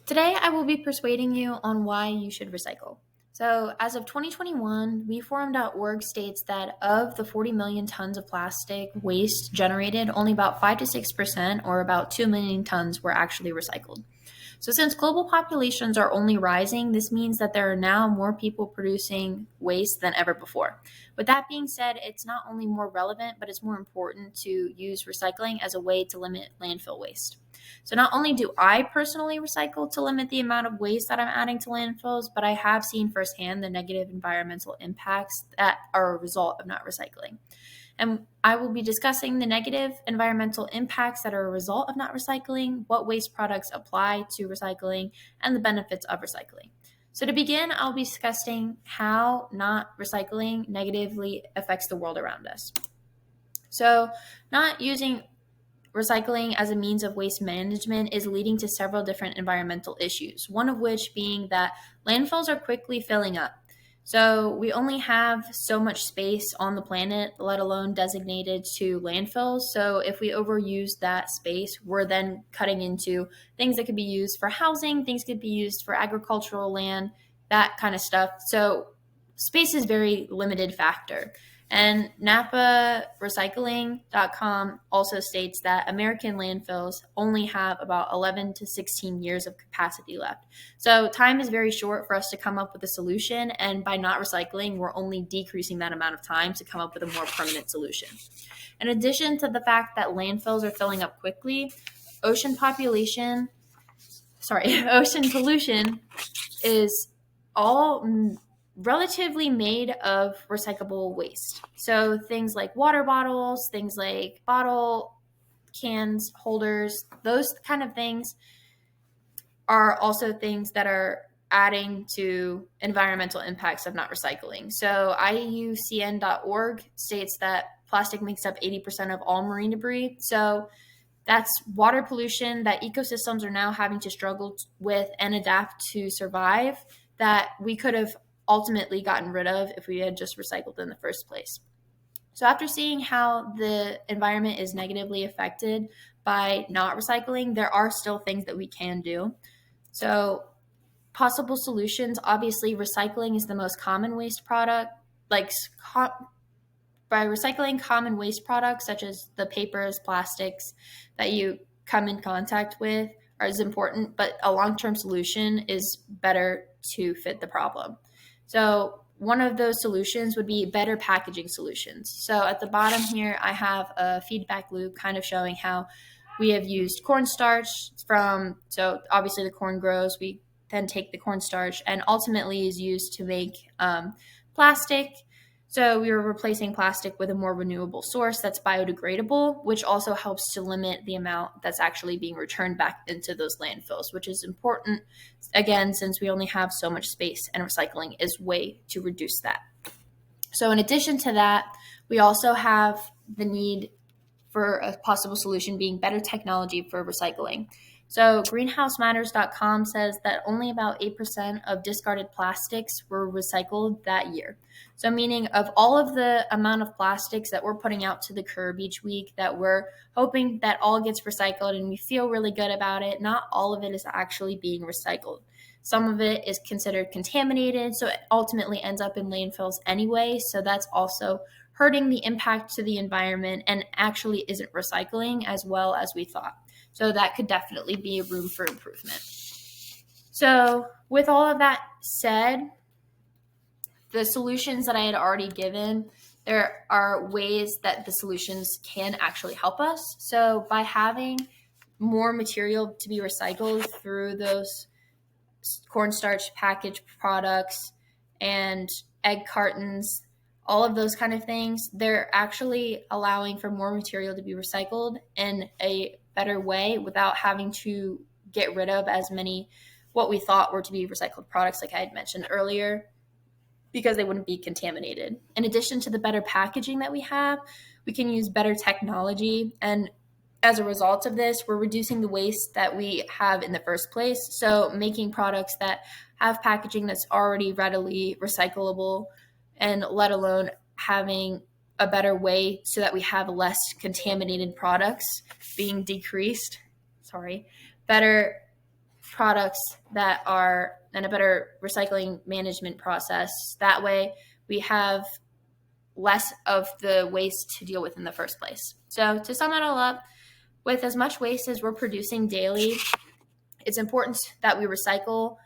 Today, I will be persuading you on why you should recycle. So, as of 2021, WeForm.org states that of the 40 million tons of plastic waste generated, only about 5 to 6%, or about 2 million tons, were actually recycled. So, since global populations are only rising, this means that there are now more people producing waste than ever before. With that being said, it's not only more relevant, but it's more important to use recycling as a way to limit landfill waste. So, not only do I personally recycle to limit the amount of waste that I'm adding to landfills, but I have seen firsthand the negative environmental impacts that are a result of not recycling. And I will be discussing the negative environmental impacts that are a result of not recycling, what waste products apply to recycling, and the benefits of recycling. So, to begin, I'll be discussing how not recycling negatively affects the world around us. So, not using recycling as a means of waste management is leading to several different environmental issues, one of which being that landfills are quickly filling up. So we only have so much space on the planet, let alone designated to landfills. So if we overuse that space, we're then cutting into things that could be used for housing, things could be used for agricultural land, that kind of stuff. So space is a very limited factor. And NapaRecycling.com also states that American landfills only have about 11 to 16 years of capacity left. So time is very short for us to come up with a solution. And by not recycling, we're only decreasing that amount of time to come up with a more permanent solution. In addition to the fact that landfills are filling up quickly, ocean population, ocean pollution is all relatively made of recyclable waste. So things like water bottles, things like bottle cans, holders, those kind of things are also things that are adding to environmental impacts of not recycling. So IUCN.org states that plastic makes up 80% of all marine debris. So that's water pollution that ecosystems are now having to struggle with and adapt to survive, that we could have ultimately gotten rid of if we had just recycled in the first place. So after seeing how the environment is negatively affected by not recycling, there are still things that we can do. So possible solutions, obviously recycling is the most common waste product, by recycling common waste products such as the papers, plastics that you come in contact with is important, but a long-term solution is better to fit the problem. So one of those solutions would be better packaging solutions. So at the bottom here, I have a feedback loop kind of showing how we have used cornstarch so obviously the corn grows, we then take the cornstarch and ultimately is used to make plastic. So we were replacing plastic with a more renewable source that's biodegradable, which also helps to limit the amount that's actually being returned back into those landfills, which is important, again, since we only have so much space and recycling is a way to reduce that. So in addition to that, we also have the need for a possible solution being better technology for recycling. So greenhousematters.com says that only about 8% of discarded plastics were recycled that year. So meaning of all of the amount of plastics that we're putting out to the curb each week that we're hoping that all gets recycled and we feel really good about it, not all of it is actually being recycled. Some of it is considered contaminated, so it ultimately ends up in landfills anyway. So that's also hurting the impact to the environment and actually isn't recycling as well as we thought. So that could definitely be a room for improvement. So with all of that said, the solutions that I had already given, there are ways that the solutions can actually help us. So by having more material to be recycled through those cornstarch packaged products and egg cartons, all of those kind of things, they're actually allowing for more material to be recycled in a better way without having to get rid of as many what we thought were to be recycled products, like I had mentioned earlier, because they wouldn't be contaminated. In addition to the better packaging that we have, we can use better technology. And as a result of this, we're reducing the waste that we have in the first place. So making products that have packaging that's already readily recyclable, and let alone having a better way so that we have less contaminated products being decreased. Better products that are and a better recycling management process. That way we have less of the waste to deal with in the first place. So to sum it all up, with as much waste as we're producing daily, it's important that we recycle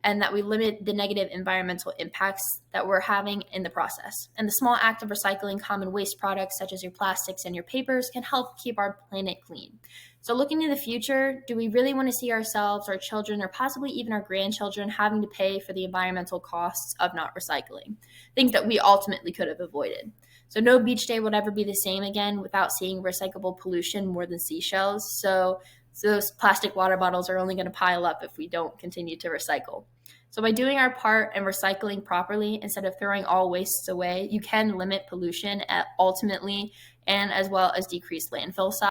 and that we limit the negative environmental impacts that we're having in the process. And the small act of recycling common waste products such as your plastics and your papers can help keep our planet clean. So looking to the future, do we really want to see ourselves, our children, or possibly even our grandchildren having to pay for the environmental costs of not recycling? Things that we ultimately could have avoided. So no beach day would ever be the same again without seeing recyclable pollution more than seashells. So those plastic water bottles are only going to pile up if we don't continue to recycle. So by doing our part and recycling properly instead of throwing all wastes away, you can limit pollution ultimately and as well as decrease landfill size.